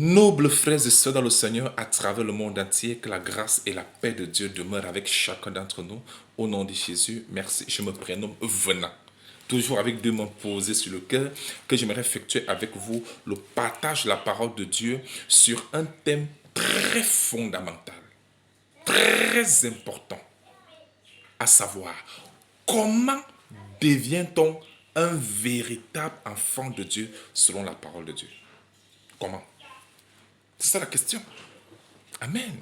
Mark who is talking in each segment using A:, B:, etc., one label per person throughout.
A: Nobles frères et sœurs dans le Seigneur à travers le monde entier, que la grâce et la paix de Dieu demeurent avec chacun d'entre nous. Au nom de Jésus, merci. Je me prénomme Venant. Toujours avec deux mains posées sur le cœur, que j'aimerais effectuer avec vous le partage de la parole de Dieu sur un thème très fondamental, très important, à savoir comment devient-on un véritable enfant de Dieu selon la parole de Dieu. Comment? C'est ça la question. Amen.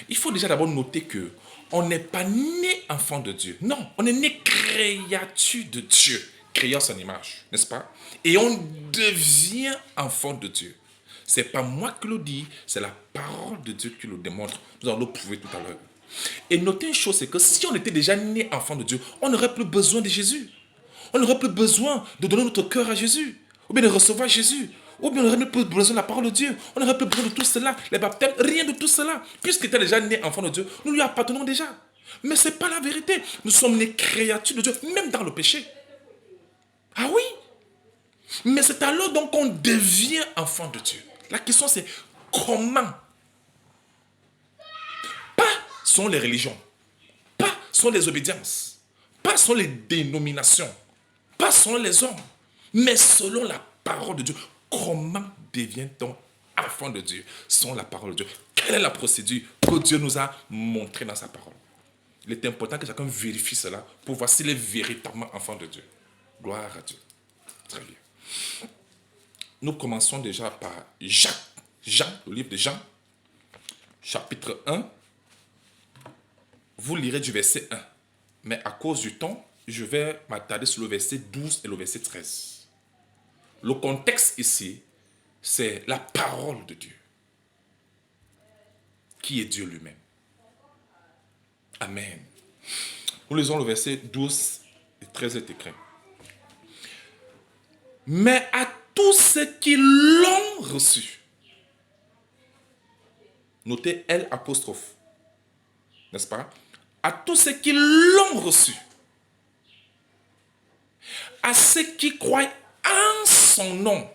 A: Il faut déjà d'abord noter que on n'est pas né enfant de Dieu. Non, on est né créature de Dieu, créé en son image, n'est-ce pas? Et on devient enfant de Dieu. C'est pas moi qui le dis, c'est la parole de Dieu qui le démontre. Nous allons le prouver tout à l'heure. Et notez une chose, c'est que si on était déjà né enfant de Dieu, on n'aurait plus besoin de Jésus. On n'aurait plus besoin de donner notre cœur à Jésus, ou bien de recevoir Jésus, ou bien on n'aurait plus besoin de la parole de Dieu. On n'aurait plus besoin de tout cela, les baptêmes, rien de tout cela. Puisqu'il était déjà né enfant de Dieu, nous lui appartenons déjà. Mais ce n'est pas la vérité. Nous sommes nés créatures de Dieu, même dans le péché. Ah oui. Mais c'est alors donc qu'on devient enfant de Dieu. La question c'est comment? Pas sont les religions, pas sont les obédiences, pas sont les dénominations, pas selon les hommes, mais selon la parole de Dieu. Comment devient-on enfant de Dieu selon la parole de Dieu? Quelle est la procédure que Dieu nous a montrée dans sa parole? Il est important que chacun vérifie cela pour voir s'il est véritablement enfant de Dieu. Gloire à Dieu. Très bien. Nous commençons déjà par Jean, le livre de Jean, chapitre 1. Vous lirez du verset 1. Mais à cause du temps, je vais m'attarder sur le verset 12 et le verset 13. Le contexte ici, c'est la parole de Dieu, qui est Dieu lui-même. Amen. Nous lisons le verset 12 et 13 est écrit. Mais à tous ceux qui l'ont reçu, notez L apostrophe, n'est-ce pas? À tous ceux qui l'ont reçu, à ceux qui croient en son nom,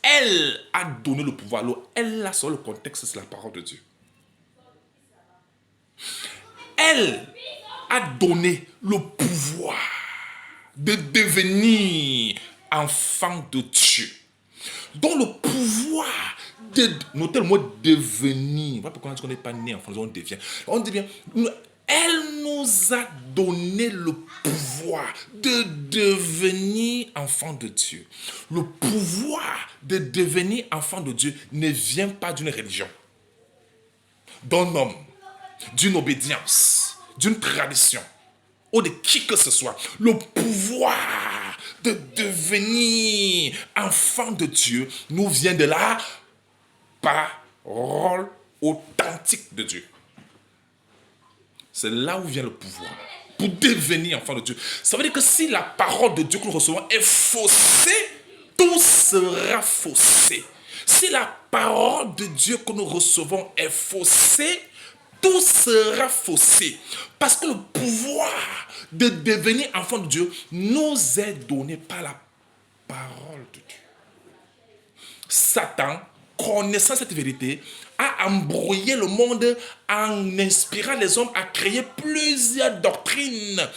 A: elle a donné le pouvoir. Alors, elle, là, sur le contexte, c'est la parole de Dieu. Elle a donné le pouvoir de devenir enfant de Dieu. Donc, le pouvoir de... Notez le mot devenir. Voilà pourquoi on n'est pas né enfant, on devient. On devient... Elle nous a donné le pouvoir de devenir enfant de Dieu. Le pouvoir de devenir enfant de Dieu ne vient pas d'une religion, d'un homme, d'une obédience, d'une tradition ou de qui que ce soit. Le pouvoir de devenir enfant de Dieu nous vient de la parole authentique de Dieu. C'est là où vient le pouvoir. Pour devenir enfant de Dieu. Ça veut dire que si la parole de Dieu que nous recevons est faussée, tout sera faussé. Si la parole de Dieu que nous recevons est faussée, tout sera faussé. Parce que le pouvoir de devenir enfant de Dieu nous est donné par la parole de Dieu. Satan, connaissant cette vérité, a embrouillé le monde en inspirant les hommes à créer plusieurs doctrines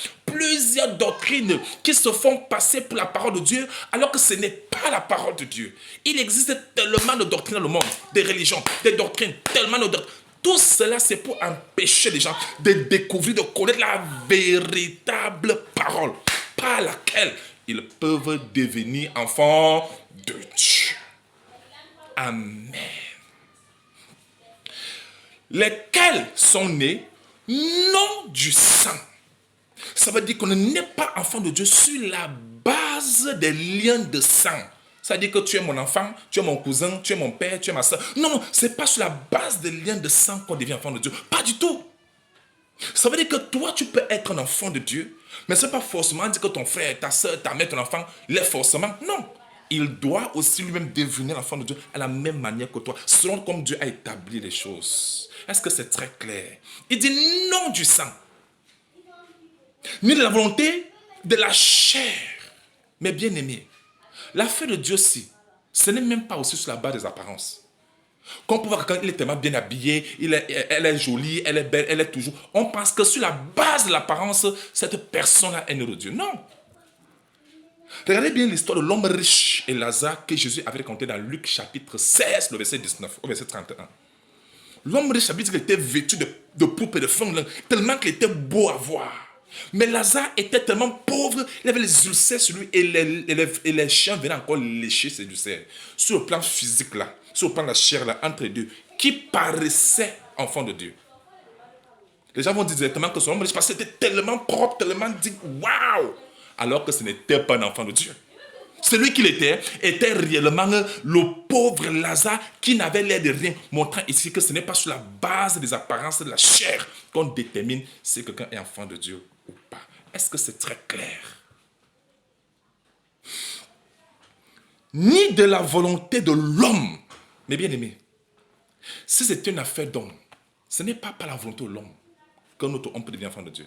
A: qui se font passer pour la parole de Dieu alors que ce n'est pas la parole de Dieu. Il existe tellement de doctrines dans le monde, des religions, des doctrines, tellement de doctrines. Tout cela, c'est pour empêcher les gens de découvrir, de connaître la véritable parole par laquelle ils peuvent devenir enfants de Dieu. Amen. Lesquels sont nés non du sang. Ça veut dire qu'on n'est pas enfant de Dieu sur la base des liens de sang. Ça veut dire que tu es mon enfant, tu es mon cousin, tu es mon père, tu es ma soeur. Non, ce n'est pas sur la base des liens de sang qu'on devient enfant de Dieu. Pas du tout. Ça veut dire que toi, tu peux être un enfant de Dieu, mais ce n'est pas forcément dire que ton frère, ta soeur, ta mère, ton enfant, il est forcément. Non. Il doit aussi lui-même devenir l'enfant de Dieu à la même manière que toi, selon comme Dieu a établi les choses. Est-ce que c'est très clair? Il dit non du sang, ni de la volonté de la chair. Mais bien aimé, l'affaire de Dieu, si, Ce n'est même pas aussi sur la base des apparences. Quand on peut voir quelqu'un, il est tellement bien habillé, elle est jolie, elle est belle, elle est toujours... On pense que sur la base de l'apparence, cette personne-là est née de Dieu. Non. Regardez bien l'histoire de l'homme riche et Lazare que Jésus avait raconté dans Luc chapitre 16, le verset 19 au verset 31. L'homme riche, ça veut dire qu'il était vêtu de pourpre et de fond, tellement qu'il était beau à voir. Mais Lazare était tellement pauvre, il avait les ulcères sur lui et les chiens venaient encore lécher ses ulcères. Sur le plan physique là, sur le plan de la chair là, entre les deux, qui paraissait enfant de Dieu. Les gens vont dire directement que son homme riche parce qu'il était tellement propre, tellement dit waouh, alors que ce n'était pas un enfant de Dieu. Celui qu'il était réellement le pauvre Lazare qui n'avait l'air de rien, montrant ici que ce n'est pas sur la base des apparences de la chair qu'on détermine si quelqu'un est enfant de Dieu ou pas. Est-ce que c'est très clair? Ni de la volonté de l'homme, mes bien-aimés. Si c'est une affaire d'homme, ce n'est pas par la volonté de l'homme qu'un autre homme peut devenir enfant de Dieu.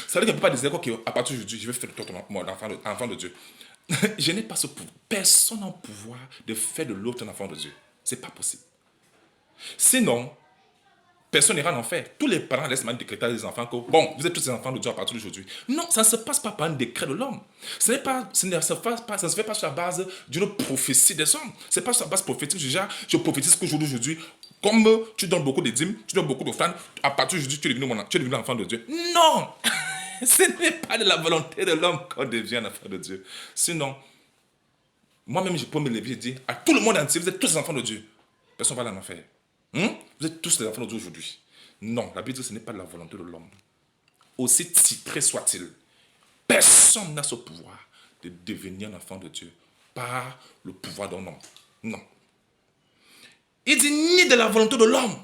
A: Ça veut dire qu'on ne peut pas dire qu'à partir d'aujourd'hui, je vais faire mon enfant de Dieu. Je n'ai pas ce pouvoir. Personne n'a le pouvoir de faire de l'autre un enfant de Dieu. Ce n'est pas possible. Sinon, personne n'ira en enfer. Tous les parents laissent mal décréter à des enfants que, bon, vous êtes tous des enfants de Dieu à partir d'aujourd'hui. Non, ça ne se passe pas par un décret de l'homme. Ça ne se fait pas sur la base d'une prophétie des hommes. Ce n'est pas sur la base prophétique. Je prophétise qu'aujourd'hui, comme tu donnes beaucoup de dîmes, tu donnes beaucoup d'offrandes, à partir d'aujourd'hui, tu es devenu l'enfant de Dieu. Non! Ce n'est pas de la volonté de l'homme qu'on devient un enfant de Dieu. Sinon, moi-même, je peux me lever et dire à tout le monde entier, vous êtes tous des enfants de Dieu. Personne ne va aller en enfer. Vous êtes tous des enfants de Dieu aujourd'hui. Non, la Bible dit que ce n'est pas de la volonté de l'homme. Aussi titré soit-il, personne n'a ce pouvoir de devenir un enfant de Dieu par le pouvoir d'un homme. Non. Il dit ni de la volonté de l'homme.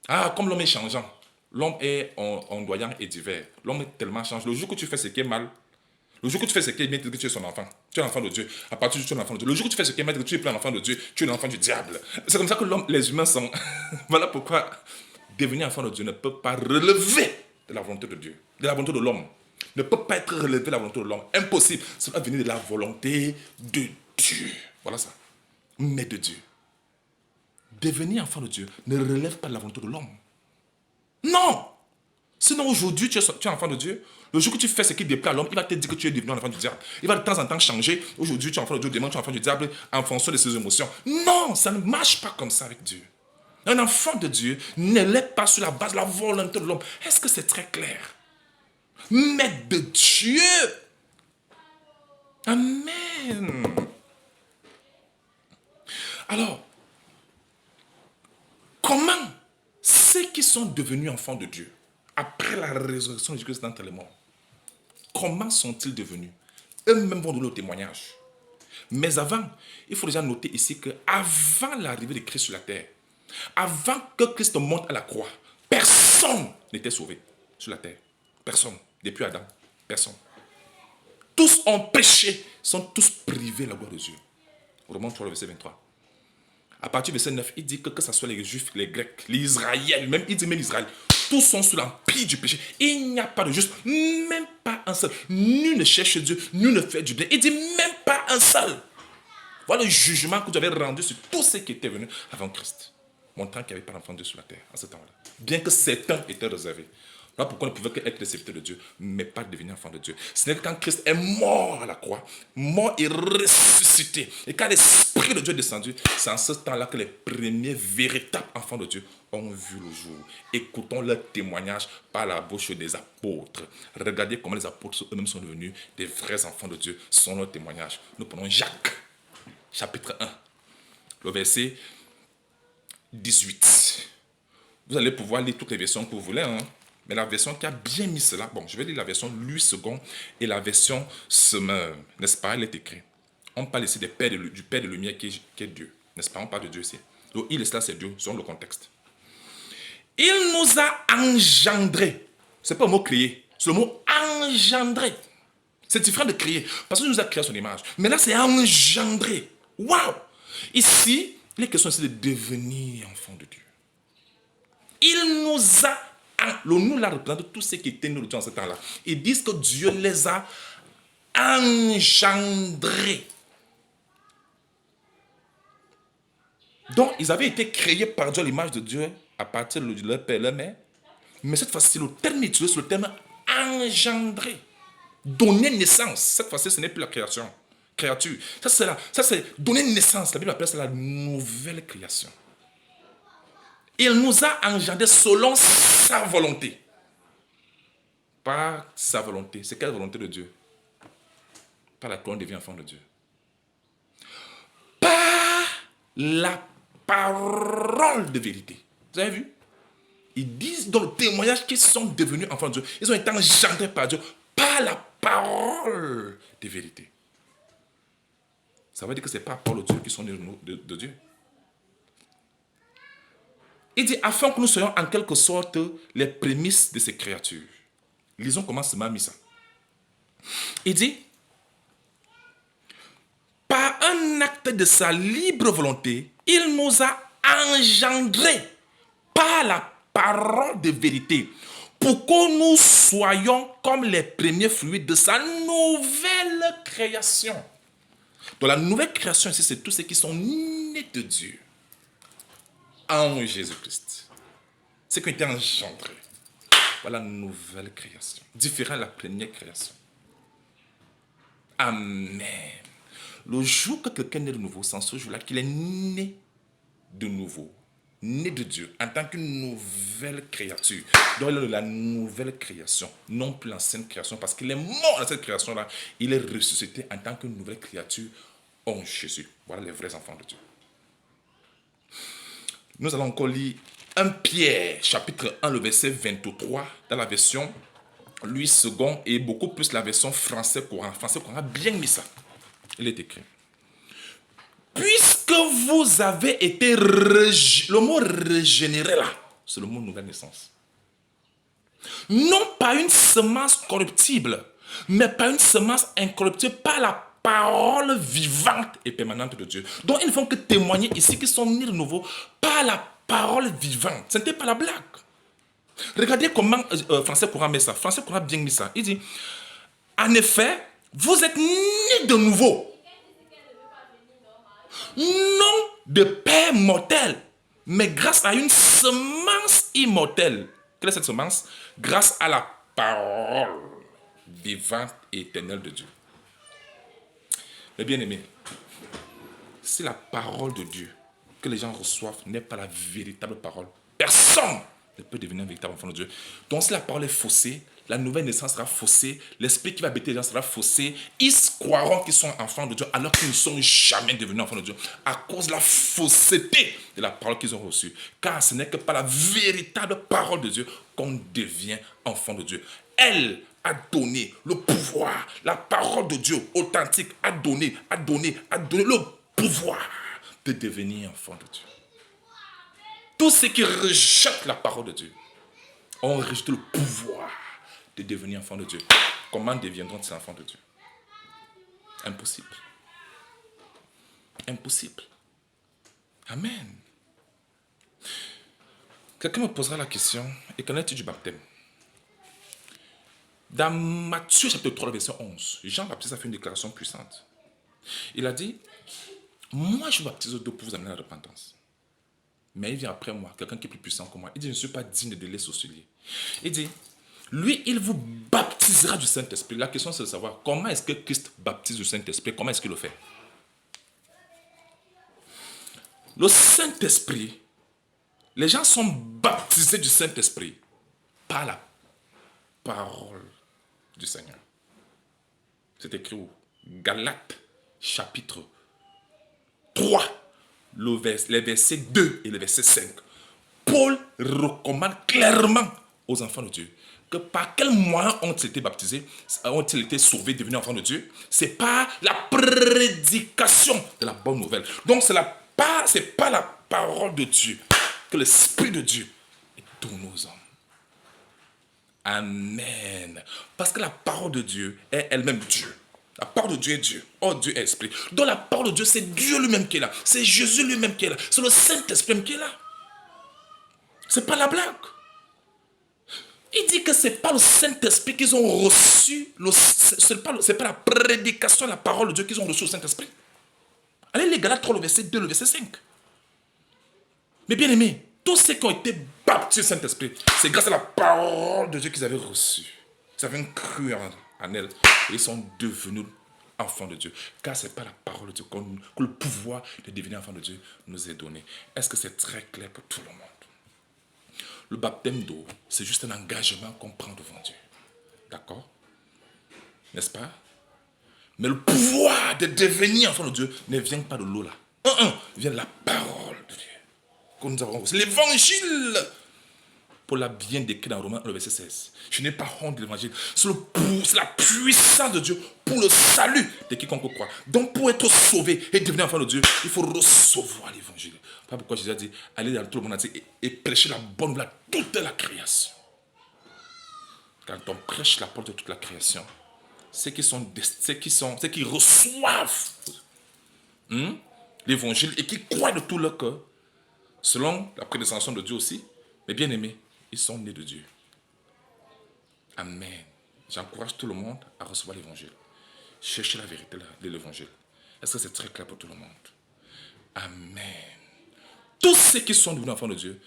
A: Ah, comme l'homme est changeant. L'homme est ondoyant et divers. L'homme est tellement changeant. Le jour que tu fais ce qui est mal, le jour que tu fais ce qui est bien, tu es son enfant. Tu es l'enfant de Dieu. À partir du tu es l'enfant de Dieu. Le jour que tu fais ce qui est mal, tu es plus l'enfant de Dieu. Tu es l'enfant du diable. C'est comme ça que les humains sont. Voilà pourquoi devenir enfant de Dieu ne peut pas relever de la volonté de Dieu, de la volonté de l'homme. Ne peut pas être relevé de la volonté de l'homme. Impossible. Ça doit venir de la volonté de Dieu. Voilà ça. Mais de Dieu. Devenir enfant de Dieu ne relève pas de la volonté de l'homme. Non! Sinon, aujourd'hui, tu es enfant de Dieu. Le jour que tu fais ce qui déplaît à l'homme, il va te dire que tu es devenu un enfant du diable. Il va de temps en temps changer. Aujourd'hui, tu es enfant de Dieu. Demain, tu es enfant du diable en fonction de ses émotions. Non, ça ne marche pas comme ça avec Dieu. Un enfant de Dieu ne l'est pas sur la base de la volonté de l'homme. Est-ce que c'est très clair? Mais de Dieu. Amen. Alors, comment ceux qui sont devenus enfants de Dieu, après la résurrection de Jésus d'entre les morts, comment sont-ils devenus? Eux-mêmes vont donner le témoignage. Mais avant, il faut déjà noter ici qu'avant l'arrivée de Christ sur la terre, avant que Christ monte à la croix, personne n'était sauvé sur la terre. Personne. Depuis Adam, personne. Tous ont péché, sont tous privés de la gloire de Dieu. Romains 3, verset 23. À partir du verset 9, il dit que ce soit les Juifs, les Grecs, les Israéliens, même, il dit même Israël, tous sont sous l'empire du péché. Il n'y a pas de juste, même pas un seul. Nul ne cherche Dieu, nul ne fait du bien. Il dit même pas un seul. Voilà le jugement que vous avez rendu sur tous ceux qui étaient venus avant Christ, montrant qu'il n'y avait pas d'enfant de Dieu sur la terre en ce temps-là. Bien que certains étaient réservés. Voilà pourquoi on ne pouvait qu'être les serviteurs de Dieu, mais pas devenir enfant de Dieu. Ce n'est que quand Christ est mort à la croix, mort et ressuscité, et quand l'Esprit de Dieu est descendu, c'est en ce temps-là que les premiers véritables enfants de Dieu ont vu le jour. Écoutons leur témoignage par la bouche des apôtres. Regardez comment les apôtres eux-mêmes sont devenus des vrais enfants de Dieu, sont leur témoignage. Nous prenons Jacques, chapitre 1, le verset 18. Vous allez pouvoir lire toutes les versions que vous voulez, mais la version qui a bien mis cela, bon, je vais lire la version Louis II et la version Semeur, n'est-ce pas? Elle est écrite. On parle ici du Père de lumière qui est Dieu, n'est-ce pas? On parle de Dieu ici. Donc, il et cela, c'est Dieu, selon le contexte. Il nous a engendrés. Ce n'est pas le mot créer, c'est le mot engendré. C'est différent de créer, parce qu'il nous a créé à son image. Mais là, c'est engendré. Waouh! Ici, il est question de devenir enfant de Dieu. Il nous a, le nous là représente tous ceux qui étaient nés de Dieu en ce temps-là. Ils disent que Dieu les a engendrés. Donc, ils avaient été créés par Dieu à l'image de Dieu à partir de leur père et leur mère. Mais cette fois-ci, le terme utilisé, c'est le terme engendrer. Donner naissance. Cette fois-ci, ce n'est plus la création. Créature. Ça, c'est donner naissance. La Bible appelle ça la nouvelle création. Il nous a engendrés selon sa volonté. Pas sa volonté. C'est quelle volonté de Dieu? Par laquelle on devient enfant de Dieu. Par la parole de vérité. Vous avez vu? Ils disent dans le témoignage qu'ils sont devenus enfants de Dieu. Ils ont été engendrés par Dieu par la parole de vérité. Ça veut dire que ce n'est pas la parole de Dieu qui sont nés de Dieu. Il dit, afin que nous soyons en quelque sorte les prémices de ces créatures. Lisons comment c'est m'a mis ça. Il dit, par un acte de sa libre volonté, il nous a engendrés par la parole de vérité, pour que nous soyons comme les premiers fruits de sa nouvelle création. Donc la nouvelle création ici, c'est tous ceux qui sont nés de Dieu en Jésus-Christ. Ceux qui ont été engendrés. Voilà la nouvelle création. Différent de la première création. Amen. Le jour que quelqu'un est de nouveau, c'est ce jour-là qu'il est né de nouveau. Né de Dieu en tant qu'une nouvelle créature. Donc il est de la nouvelle création, non plus l'ancienne création, parce qu'il est mort dans cette création-là. Il est ressuscité en tant qu'une nouvelle créature en Jésus. Voilà les vrais enfants de Dieu. Nous allons encore lire 1 Pierre, chapitre 1, le verset 23, dans la version Louis II et beaucoup plus la version français courant. Français courant a bien mis ça. Il est écrit. Puisque vous avez été le mot régénéré là, c'est le mot nouvelle naissance. Non pas une semence corruptible, mais pas une semence incorruptible, par la parole vivante et permanente de Dieu. Donc ils ne font que témoigner ici qu'ils sont nés de nouveau par la parole vivante. Ce n'était pas la blague. Regardez comment Français courant met ça. Français courant a bien mis ça. Il dit, en effet, vous êtes nés de nouveau. Non de père mortel, mais grâce à une semence immortelle. Quelle est cette semence? Grâce à la parole vivante et éternelle de Dieu. Mais bien aimé, si la parole de Dieu que les gens reçoivent n'est pas la véritable parole, personne ne peut devenir un véritable enfant de Dieu. Donc si la parole est faussée, la nouvelle naissance sera faussée, l'esprit qui va habiter les gens sera faussé, ils croiront qu'ils sont enfants de Dieu alors qu'ils ne sont jamais devenus enfants de Dieu à cause de la fausseté de la parole qu'ils ont reçue. Car ce n'est que par la véritable parole de Dieu qu'on devient enfant de Dieu. Elle a donné le pouvoir, la parole de Dieu authentique a donné le pouvoir de devenir enfant de Dieu. Tous ceux qui rejettent la parole de Dieu ont rejeté le pouvoir de devenir enfants de Dieu. Comment deviendront-ils enfants de Dieu? Impossible. Impossible. Amen. Quelqu'un me posera la question, et qu'en est-il du baptême? Dans Matthieu chapitre 3, verset 11, Jean-Baptiste a fait une déclaration puissante. Il a dit, moi je vous baptise d'eau pour vous amener à la repentance. Mais il vient après moi, quelqu'un qui est plus puissant que moi. Il dit, je ne suis pas digne de laisser au soulier. Il dit, lui, il vous baptisera du Saint-Esprit. La question, c'est de savoir comment est-ce que Christ baptise du Saint-Esprit, comment est-ce qu'il le fait? Le Saint-Esprit, les gens sont baptisés du Saint-Esprit par la parole du Seigneur. C'est écrit où? Galates, chapitre 3, les versets 2 et le verset 5. Paul recommande clairement aux enfants de Dieu que par quel moyen ont-ils été baptisés, ont-ils été sauvés, devenus enfants de Dieu? C'est par la prédication de la bonne nouvelle. Donc c'est pas la parole de Dieu que l'Esprit de Dieu est donné aux hommes. Amen. Parce que la parole de Dieu est elle-même Dieu. La parole de Dieu est Dieu. Oh, Dieu est esprit. Donc la parole de Dieu, c'est Dieu lui-même qui est là. C'est Jésus lui-même qui est là. C'est le Saint-Esprit qui est là. C'est pas la blague. Il dit que c'est pas le Saint-Esprit qu'ils ont reçu. C'est pas la prédication de la parole de Dieu qu'ils ont reçu au Saint-Esprit. Allez les Galates 3, le verset 2, le verset 5. Mais bien aimés, tous ceux qui ont été baptisés du Saint-Esprit, c'est grâce à la parole de Dieu qu'ils avaient reçue. Ils avaient cru en elle. Et ils sont devenus enfants de Dieu. Car ce n'est pas la parole de Dieu que le pouvoir de devenir enfant de Dieu nous est donné. Est-ce que c'est très clair pour tout le monde? Le baptême d'eau, c'est juste un engagement qu'on prend devant Dieu. D'accord? N'est-ce pas? Mais le pouvoir de devenir enfant de Dieu ne vient pas de l'eau là. Il vient de la parole de Dieu. Que nous avons reçu. L'évangile. Pour la bien décrit dans Romains 1, verset 16. Je n'ai pas honte de l'évangile. C'est la puissance de Dieu pour le salut de quiconque croit. Donc pour être sauvé et devenir enfant de Dieu, il faut recevoir l'évangile. Pas pourquoi Jésus a dit, allez dans tout le monde entier et prêcher la bonne nouvelle à toute la création. Quand on prêche la parole de toute la création, ceux qui reçoivent l'évangile et qui croient de tout leur cœur, selon la prédestination de Dieu aussi, mais bien aimés, ils sont nés de Dieu. Amen. J'encourage tout le monde à recevoir l'évangile. Cherchez la vérité de l'évangile. Est-ce que c'est très clair pour tout le monde? Amen. Tous ceux qui sont devenus enfants de Dieu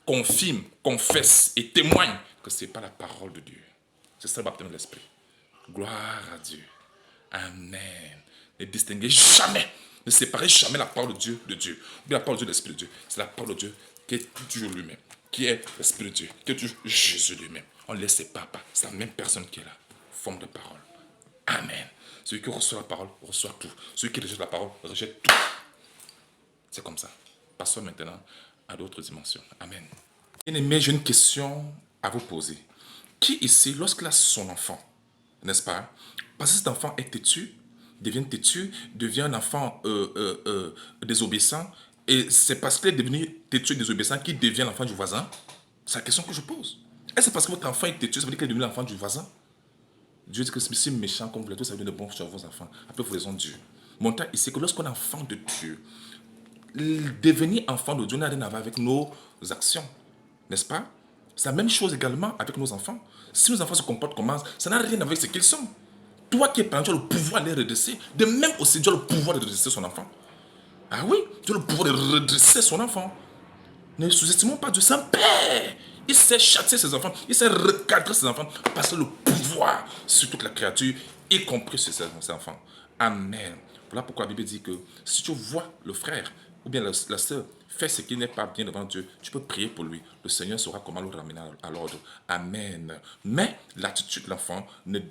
A: confirment, confessent et témoignent que ce n'est pas la parole de Dieu. C'est ça le baptême de l'Esprit. Gloire à Dieu. Amen. Ne distinguez jamais, ne séparez jamais la parole de Dieu de Dieu. Ou bien la parole de Dieu de l'Esprit de Dieu. C'est la parole de Dieu qui est Dieu lui-même, qui est l'Esprit de Dieu, qui est Dieu, Jésus lui-même. On ne les sépare pas. C'est la même personne qui est là. Forme de parole. Amen. Celui qui reçoit la parole reçoit tout. Celui qui rejette la parole rejette tout. C'est comme ça. Passons maintenant à d'autres dimensions. Amen. Bien-aimé, j'ai une question à vous poser. Qui ici, lorsqu'il a son enfant, n'est-ce pas, parce que cet enfant est têtu, devient un enfant désobéissant, et c'est parce qu'il est devenu têtu et désobéissant qu'il devient l'enfant du voisin? C'est la question que je pose. Est-ce que c'est parce que votre enfant est têtu, ça veut dire qu'il est devenu l'enfant du voisin? Dieu dit que si méchant comme vous l'êtes, ça veut dire de bons sur vos enfants. Après, vous raison de Dieu. Mon temps ici, que lorsqu'on est enfant de Dieu, devenir enfant de Dieu n'a rien à voir avec nos actions, n'est-ce pas? C'est la même chose également avec nos enfants. Si nos enfants se comportent comment, ça n'a rien à voir avec ce qu'ils sont. Toi qui es parent, tu as le pouvoir de les redresser. De même aussi, Dieu a le pouvoir de redresser son enfant. Ah oui, Dieu a le pouvoir de redresser son enfant. Ne sous-estimons pas Dieu, c'est un père. Il sait châtier ses enfants, il sait recadrer ses enfants, parce que le pouvoir sur toute la créature, y compris sur ses enfants. Amen. Voilà pourquoi la Bible dit que si tu vois le frère ou bien la sœur faire ce qui n'est pas bien devant Dieu, tu peux prier pour lui. Le Seigneur saura comment le ramener à l'ordre. Amen. Mais l'attitude de l'enfant n'est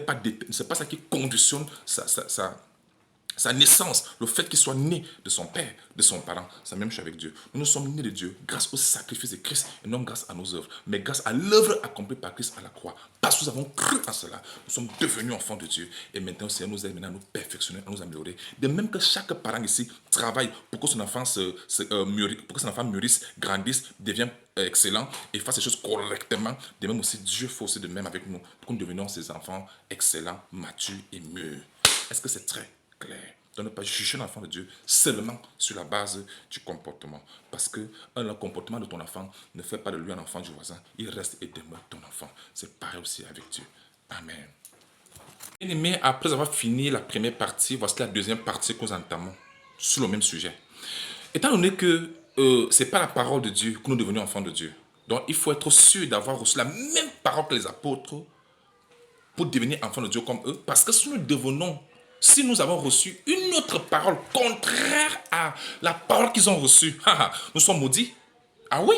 A: pas, c'est pas ça qui conditionne sa naissance, le fait qu'il soit né de son père, de son parent, c'est la même chose avec Dieu. Nous sommes nés de Dieu grâce au sacrifice de Christ et non grâce à nos œuvres, mais grâce à l'œuvre accomplie par Christ à la croix. Parce que nous avons cru en cela, nous sommes devenus enfants de Dieu et maintenant le Seigneur nous aide à nous perfectionner, à nous améliorer. De même que chaque parent ici travaille pour que son enfant mûrisse, grandisse, devienne excellent et fasse les choses correctement. De même aussi, Dieu fait aussi de même avec nous pour que nous devenions ces enfants excellents, matures et mûrs. Est-ce que c'est très clair? De ne pas juger l'enfant de Dieu seulement sur la base du comportement. Parce que le comportement de ton enfant ne fait pas de lui un enfant du voisin. Il reste et demeure ton enfant. C'est pareil aussi avec Dieu. Amen. Bien aimé, après avoir fini la première partie, voici la deuxième partie que nous entamons sur le même sujet. Étant donné que ce n'est pas la parole de Dieu que nous devenions enfants de Dieu, donc il faut être sûr d'avoir reçu la même parole que les apôtres pour devenir enfants de Dieu comme eux. Parce que si nous avons reçu une autre parole contraire à la parole qu'ils ont reçue, nous sommes maudits. Ah oui,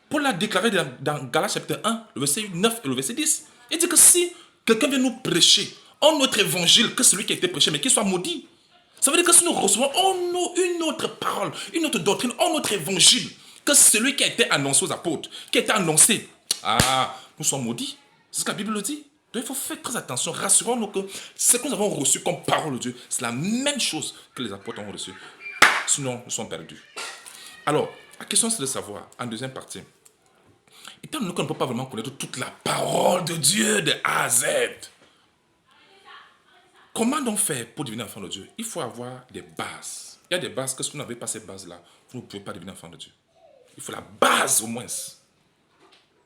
A: Paul l'a déclaré dans Galates chapitre 1, le verset 9 et le verset 10. Il dit que si quelqu'un vient nous prêcher un autre évangile que celui qui a été prêché, mais qu'il soit maudit. Ça veut dire que si nous recevons une autre parole, une autre doctrine, un autre évangile que celui qui a été annoncé aux apôtres, qui a été annoncé, nous sommes maudits. C'est ce que la Bible le dit. Donc il faut faire très attention. Rassurons-nous que ce que nous avons reçu comme parole de Dieu, c'est la même chose que les apôtres ont reçu. Sinon, nous sommes perdus. Alors, la question c'est de savoir, en deuxième partie, étant donné qu'on ne peut pas vraiment connaître toute la parole de Dieu de A à Z, comment donc faire pour devenir enfant de Dieu? Il faut avoir des bases. Il y a des bases que si vous n'avez pas ces bases-là, vous ne pouvez pas devenir enfant de Dieu. Il faut la base au moins,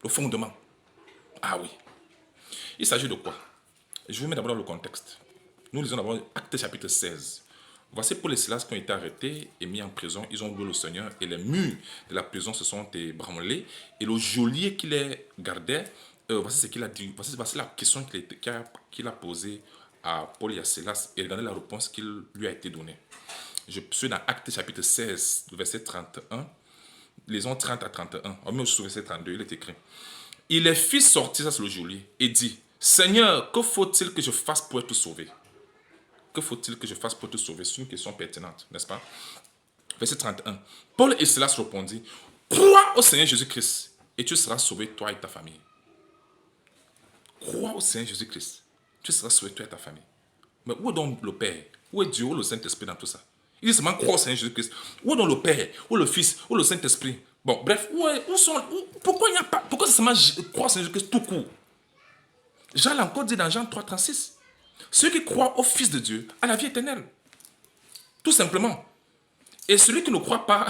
A: le fondement. Ah oui. Il s'agit de quoi? Je vous mets d'abord dans le contexte. Nous lisons d'abord Actes chapitre 16. Voici Paul et Silas qui ont été arrêtés et mis en prison. Ils ont loué le Seigneur et les murs de la prison se sont ébranlés. Et le geôlier qui les gardait, voici ce qu'il a dit. Voici la question qu'il a posée à Paul et à Silas. Et regardez la réponse qui lui a été donnée. Je suis dans Actes chapitre 16, verset 31. Lisons 30 à 31. On met au verset 32, il est écrit. Il les fit sortir, ça c'est le geôlier, et dit, Seigneur, que faut-il que je fasse pour être sauvé? Que faut-il que je fasse pour te sauver? C'est une question pertinente, n'est-ce pas? Verset 31. Paul et Silas répondit, crois au Seigneur Jésus-Christ et tu seras sauvé, toi et ta famille. Crois au Seigneur Jésus-Christ. Tu seras sauvé, toi et ta famille. Mais où est donc le Père? Où est Dieu? Où est le Saint-Esprit dans tout ça? Il dit seulement crois au Seigneur Jésus-Christ. Où est donc le Père? Où est le Fils? Où est le Saint-Esprit? Bon, bref, pourquoi il n'y a pas... Pourquoi c'est seulement croire au Seigneur Jésus-Christ tout court? Jean l'a encore dit dans Jean 3, 36. Ceux qui croient au Fils de Dieu a la vie éternelle. Tout simplement. Et celui qui ne croit pas,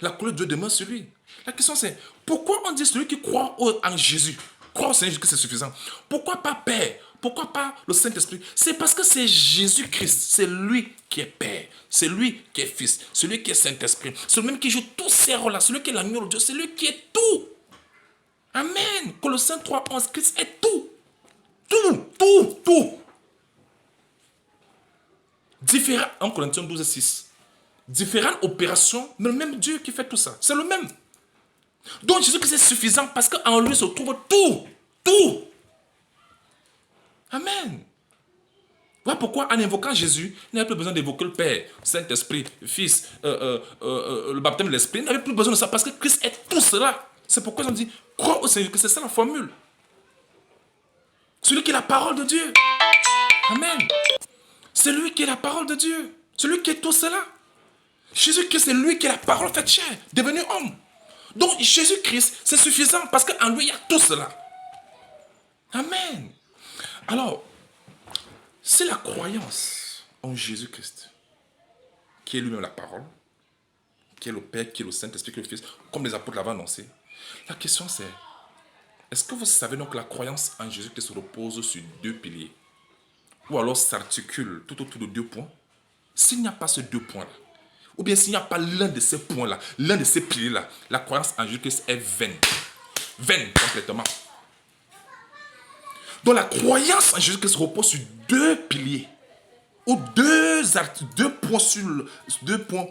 A: la colère de Dieu demeure sur lui. La question c'est, pourquoi on dit celui qui croit en Jésus, croit au Seigneur Jésus que c'est suffisant? Pourquoi pas Père? Pourquoi pas le Saint-Esprit? C'est parce que c'est Jésus-Christ, c'est lui qui est Père, c'est lui qui est Fils, celui qui est Saint-Esprit, c'est lui même qui joue tous ces rôles-là, celui qui est l'agneau de Dieu, c'est lui qui est tout. Amen. Colossiens 3, 11, Christ est tout. Tout. Différents, en Corinthiens 12, 6. Différentes opérations, mais le même Dieu qui fait tout ça. C'est le même. Donc Jésus-Christ est suffisant parce qu'en lui se trouve tout. Amen. Voilà pourquoi en invoquant Jésus, il n'avait plus besoin d'évoquer le Père, Saint-Esprit, Fils, le baptême de l'Esprit. Il n'avait plus besoin de ça parce que Christ est tout cela. C'est pourquoi ils ont dit, crois au Seigneur, que c'est ça la formule. Celui qui est la parole de Dieu. Amen. C'est lui qui est la parole de Dieu. Celui qui est tout cela. Jésus-Christ, c'est lui qui est la parole faite chair, devenu homme. Donc Jésus-Christ, c'est suffisant parce qu'en lui, il y a tout cela. Amen. Alors, c'est la croyance en Jésus-Christ, qui est lui-même la parole, qui est le Père, qui est le Saint-Esprit, qui est le Fils, comme les apôtres l'avaient annoncé. La question c'est, est-ce que vous savez donc que la croyance en Jésus-Christ se repose sur deux piliers? Ou alors s'articule tout autour de deux points? S'il n'y a pas ces deux points-là, ou bien s'il n'y a pas l'un de ces points-là, l'un de ces piliers-là, la croyance en Jésus-Christ est vaine. Vaine complètement. Donc la croyance en Jésus-Christ repose sur deux piliers. Ou deux points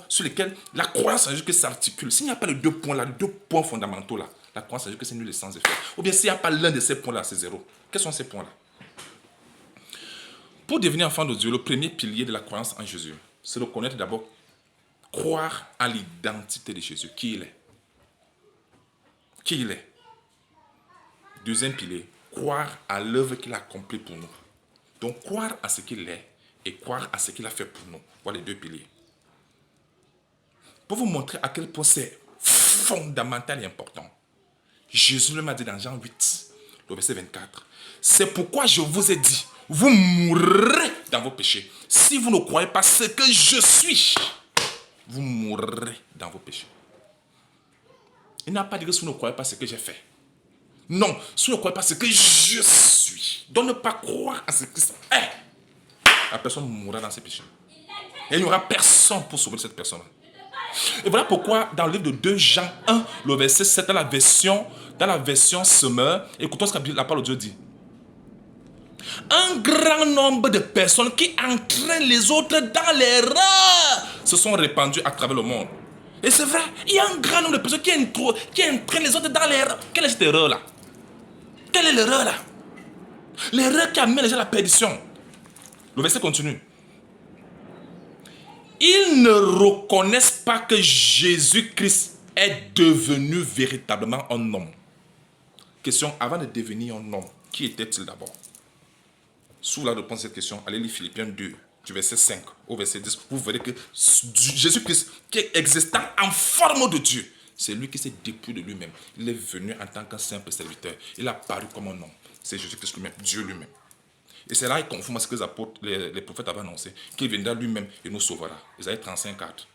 A: sur lesquels la croyance en Jésus-Christ s'articule. S'il n'y a pas les deux points-là, les deux points fondamentaux-là, la croyance en Jésus-Christ est nulle et sans effet. Ou bien s'il n'y a pas l'un de ces points-là, c'est zéro. Quels sont ces points-là? Pour devenir enfant de Dieu, le premier pilier de la croyance en Jésus, c'est de connaître d'abord, croire à l'identité de Jésus, qui il est. Qui il est. Deuxième pilier, croire à l'œuvre qu'il a accomplie pour nous. Donc, croire à ce qu'il est et croire à ce qu'il a fait pour nous. Voilà les deux piliers. Pour vous montrer à quel point c'est fondamental et important, Jésus le m'a dit dans Jean 8, le verset 24. C'est pourquoi je vous ai dit, vous mourrez dans vos péchés. Si vous ne croyez pas ce que je suis, vous mourrez dans vos péchés. Il n'a pas dit que si vous ne croyez pas ce que j'ai fait. Non, si vous ne croyez pas ce que je suis, donc ne pas croire à ce que c'est. La personne mourra dans ses péchés. Et il n'y aura personne pour sauver cette personne. Et voilà pourquoi dans le livre de 2 Jean 1, le verset 7, dans la version Semeur, écoutons ce que la parole de Dieu dit. Un grand nombre de personnes qui entraînent les autres dans l'erreur se sont répandues à travers le monde. Et c'est vrai, il y a un grand nombre de personnes qui entraînent les autres dans l'erreur. Quelle est cette erreur-là? Quelle est l'erreur là? L'erreur qui amène les gens à la perdition. Le verset continue. Ils ne reconnaissent pas que Jésus-Christ est devenu véritablement un homme. Question, avant de devenir un homme, qui était-il d'abord? Sous la réponse à cette question, allez lire Philippiens 2, du verset 5 au verset 10. Vous verrez que Jésus-Christ, qui est existant en forme de Dieu, c'est lui qui s'est dépouillé de lui-même. Il est venu en tant qu'un simple serviteur. Il a paru comme un homme. C'est Jésus-Christ lui-même, Dieu lui-même. Et c'est là qu'il conforme à ce que les prophètes avaient annoncé, qu'il viendra lui-même et nous sauvera. Isaïe 35, 4.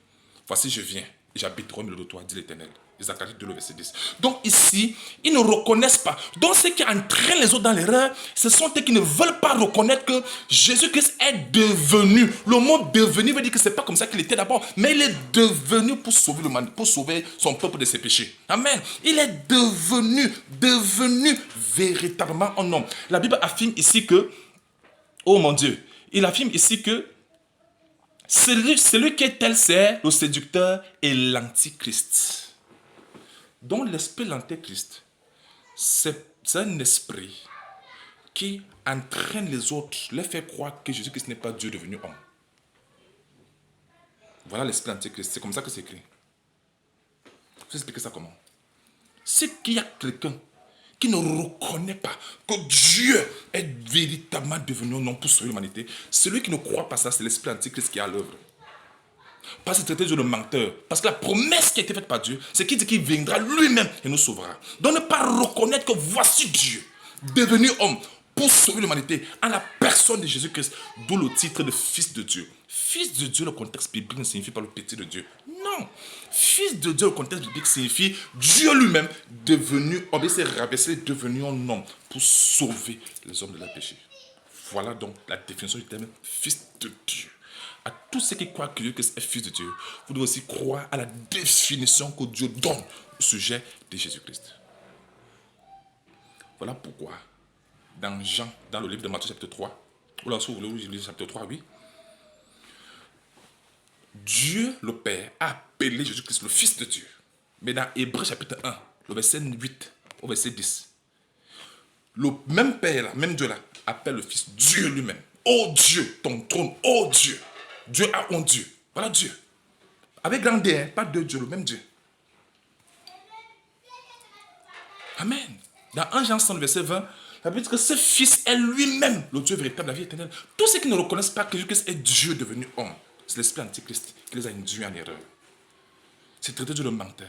A: Voici je viens, et j'habiterai au milieu de toi, dit l'Éternel. Zacharie 2, le verset 10. Donc ici, ils ne reconnaissent pas. Donc ce qui entraîne les autres dans l'erreur, ce sont ceux qui ne veulent pas reconnaître que Jésus-Christ est devenu. Le mot devenu veut dire que ce n'est pas comme ça qu'il était d'abord, mais il est devenu pour sauver le monde, pour sauver son peuple de ses péchés. Amen. Il est devenu véritablement un homme. La Bible affirme ici que, oh mon Dieu, il affirme ici que celui qui est tel, c'est le séducteur et l'antichrist. Donc l'esprit de l'antéchrist, c'est un esprit qui entraîne les autres, les fait croire que Jésus-Christ n'est pas Dieu devenu homme. Voilà l'esprit de l'antéchrist, c'est comme ça que c'est écrit. Je vais expliquer ça comment. C'est qu'il y a quelqu'un qui ne reconnaît pas que Dieu est véritablement devenu un homme pour sauver l'humanité. Celui qui ne croit pas ça, c'est l'esprit de l'antéchrist qui est à l'œuvre. Pas se traiter de le menteur. Parce que la promesse qui a été faite par Dieu, c'est qu'il dit qu'il viendra lui-même et nous sauvera. Donc ne pas reconnaître que voici Dieu, devenu homme, pour sauver l'humanité, en la personne de Jésus-Christ, d'où le titre de Fils de Dieu. Fils de Dieu, le contexte biblique ne signifie pas le petit de Dieu. Non. Fils de Dieu, le contexte biblique signifie Dieu lui-même, devenu homme. Il s'est rabaissé, devenu un homme, pour sauver les hommes de leur péché. Voilà donc la définition du terme Fils de Dieu. À tous ceux qui croient que Dieu est Fils de Dieu, vous devez aussi croire à la définition que Dieu donne au sujet de Jésus-Christ. Voilà pourquoi, dans Jean, dans le livre de Matthieu chapitre 3, ou là, si vous voulez, le chapitre 3, oui, Dieu le Père a appelé Jésus-Christ le Fils de Dieu. Mais dans Hébreux chapitre 1, le verset 8 au verset 10, le même Père, là, même Dieu là, appelle le Fils Dieu lui-même. Oh Dieu, ton trône, oh Dieu. Dieu a un Dieu. Voilà Dieu. Avec grand D, hein, pas deux dieux, le même Dieu. Amen. Dans 1 Jean 100, verset 20, ça veut dire que ce Fils est lui-même le Dieu véritable, la vie éternelle. Tous ceux qui ne reconnaissent pas que Jésus-Christ est Dieu devenu homme, c'est l'esprit antichrist qui les a induits en erreur. C'est traité de le menteur.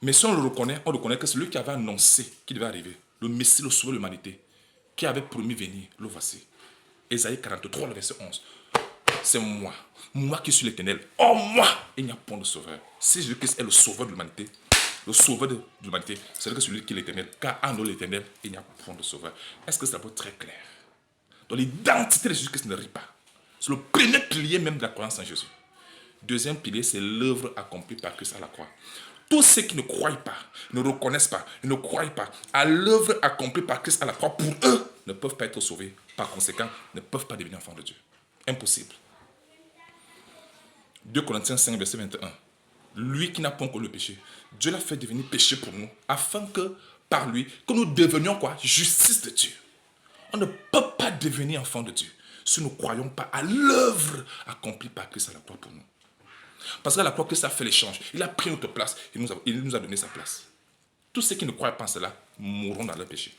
A: Mais si on le reconnaît, on reconnaît que c'est lui qui avait annoncé qu'il devait arriver. Le Messie, le sauveur de l'humanité, qui avait promis venir, le voici. Ésaïe 43, le verset 11. C'est moi qui suis l'Éternel. Oh moi, il n'y a point de sauveur. Si Jésus-Christ est le sauveur de l'humanité, le sauveur de l'humanité, c'est celui qui est l'Éternel. Car en nous l'Éternel, il n'y a point de sauveur. Est-ce que c'est d'abord très clair? Donc l'identité de Jésus-Christ ne rit pas. C'est le premier pilier même de la croyance en Jésus. Deuxième pilier, c'est l'œuvre accomplie par Christ à la croix. Tous ceux qui ne croient pas, ne reconnaissent pas, ne croient pas à l'œuvre accomplie par Christ à la croix, pour eux, ne peuvent pas être sauvés. Par conséquent, ne peuvent pas devenir enfants de Dieu. Impossible. 2 Corinthiens 5, verset 21. Lui qui n'a point connu le péché, Dieu l'a fait devenir péché pour nous, afin que, par lui, que nous devenions quoi? Justice de Dieu. On ne peut pas devenir enfant de Dieu si nous ne croyons pas à l'œuvre accomplie par Christ à la croix pour nous. Parce qu'à la croix, Christ a fait l'échange. Il a pris notre place. Il nous a donné sa place. Tous ceux qui ne croient pas en cela mourront dans leur péché.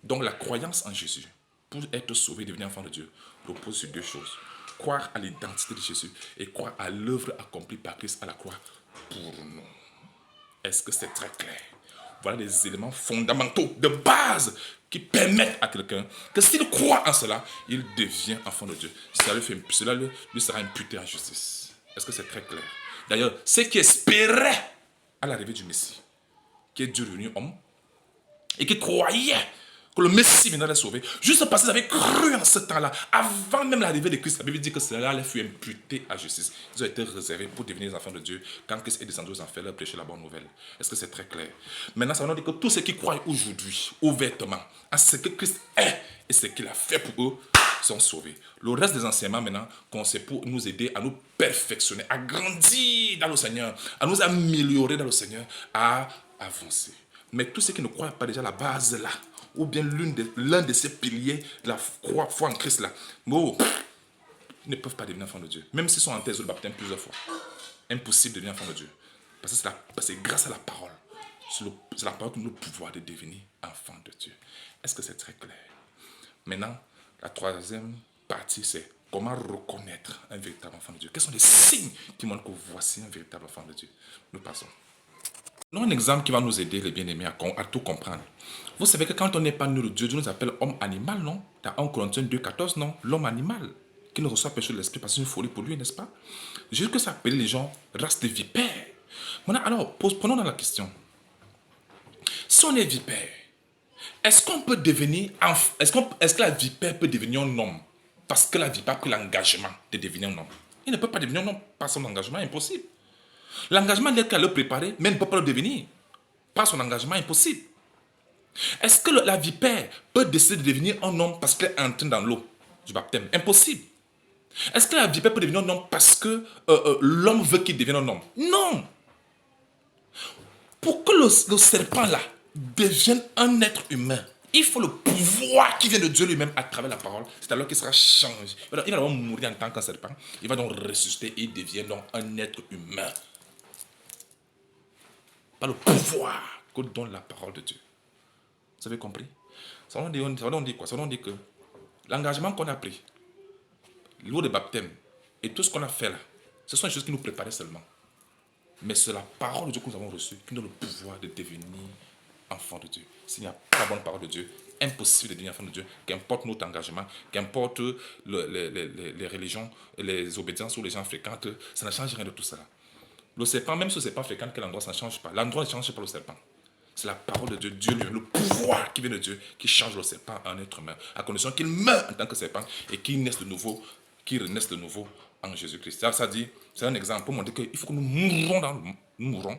A: Donc la croyance en Jésus, pour être sauvé et devenir enfant de Dieu, repose sur deux choses. Croire à l'identité de Jésus et croire à l'œuvre accomplie par Christ à la croix pour nous. Est-ce que c'est très clair? Voilà les éléments fondamentaux, de base, qui permettent à quelqu'un que s'il croit en cela, il devient enfant de Dieu. Cela lui sera imputé en justice. Est-ce que c'est très clair? D'ailleurs, ceux qui espéraient à l'arrivée du Messie, qui est Dieu devenu homme, et qui croyaient que le Messie viendrait les sauver, juste parce qu'ils avaient cru en ce temps-là, avant même l'arrivée de Christ, la Bible dit que cela leur fut imputé à justice. Ils ont été réservés pour devenir les enfants de Dieu quand Christ est descendu aux enfers, leur prêcher la bonne nouvelle. Est-ce que c'est très clair? Maintenant, ça veut dire que tous ceux qui croient aujourd'hui, ouvertement, à ce que Christ est et ce qu'il a fait pour eux, sont sauvés. Le reste des enseignements maintenant, c'est pour nous aider à nous perfectionner, à grandir dans le Seigneur, à nous améliorer dans le Seigneur, à avancer. Mais tous ceux qui ne croient pas déjà la base là, ou bien l'un de ces piliers de la foi en Christ là, ils ne peuvent pas devenir enfants de Dieu. Même s'ils sont en thèse de baptême plusieurs fois. Impossible de devenir enfant de Dieu. Parce que c'est grâce à la parole. C'est la parole qui nous donne le pouvoir de devenir enfant de Dieu. Est-ce que c'est très clair? Maintenant, la troisième partie, c'est comment reconnaître un véritable enfant de Dieu. Quels sont les signes qui montrent que voici un véritable enfant de Dieu? Nous passons. Nous avons un exemple qui va nous aider, les bien-aimés, à tout comprendre. Vous savez que quand on n'est pas né de Dieu, Dieu nous appelle homme animal, non? Dans 1 Corinthiens 2,14, non? L'homme animal, qui ne reçoit péché de l'esprit parce que c'est une folie pour lui, n'est-ce pas? Jésus que ça appelle les gens race de vipères. Maintenant, alors, prenons dans la question. Si on est vipère, est-ce qu'on peut devenir, est-ce que la vipère peut devenir un homme parce que la vipère a pris l'engagement de devenir un homme? Il ne peut pas devenir un homme par son engagement, impossible. L'engagement n'est qu'à le préparer, mais il ne peut pas le devenir. Par son engagement, impossible. Est-ce que la vipère peut décider de devenir un homme parce qu'elle est entrée dans l'eau du baptême? Impossible. Est-ce que la vipère peut devenir un homme parce que l'homme veut qu'il devienne un homme? Non. Pour que le serpent là devienne un être humain, il faut le pouvoir qui vient de Dieu lui-même à travers la parole. C'est alors qu'il sera changé. Il va d'abord mourir en tant qu'un serpent. Il va donc ressusciter et il devient donc un être humain. Par le pouvoir que donne la parole de Dieu. Vous avez compris? Ça veut dire quoi? Ça veut dire que l'engagement qu'on a pris, l'eau de baptême et tout ce qu'on a fait là, ce sont des choses qui nous préparaient seulement. Mais c'est la parole de Dieu que nous avons reçue qui nous donne le pouvoir de devenir enfant de Dieu. S'il n'y a pas la bonne parole de Dieu, impossible de devenir enfant de Dieu, qu'importe notre engagement, qu'importe les religions, les obédiences où les gens fréquentent, ça ne change rien de tout ça. Le serpent, même si le serpent fréquente quel endroit, ça ne change pas. L'endroit ne change pas le serpent. C'est la parole de Dieu, Dieu lui, le pouvoir qui vient de Dieu, qui change le serpent en être humain, à condition qu'il meure en tant que serpent et qu'il naisse de nouveau, qu'il renaisse de nouveau en Jésus-Christ. Ça dit, c'est un exemple pour montrer qu'il faut que nous mourons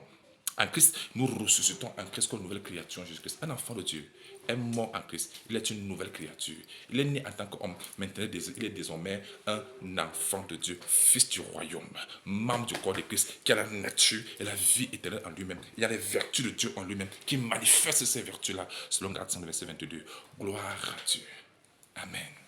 A: en Christ, nous ressuscitons en Christ comme une nouvelle créature en Jésus-Christ. Un enfant de Dieu est mort en Christ. Il est une nouvelle créature. Il est né en tant qu'homme. Maintenant, il est désormais un enfant de Dieu, fils du royaume, membre du corps de Christ, qui a la nature et la vie éternelle en lui-même. Il y a les vertus de Dieu en lui-même, qui manifeste ces vertus-là, selon Galates 5, verset 22. Gloire à Dieu. Amen.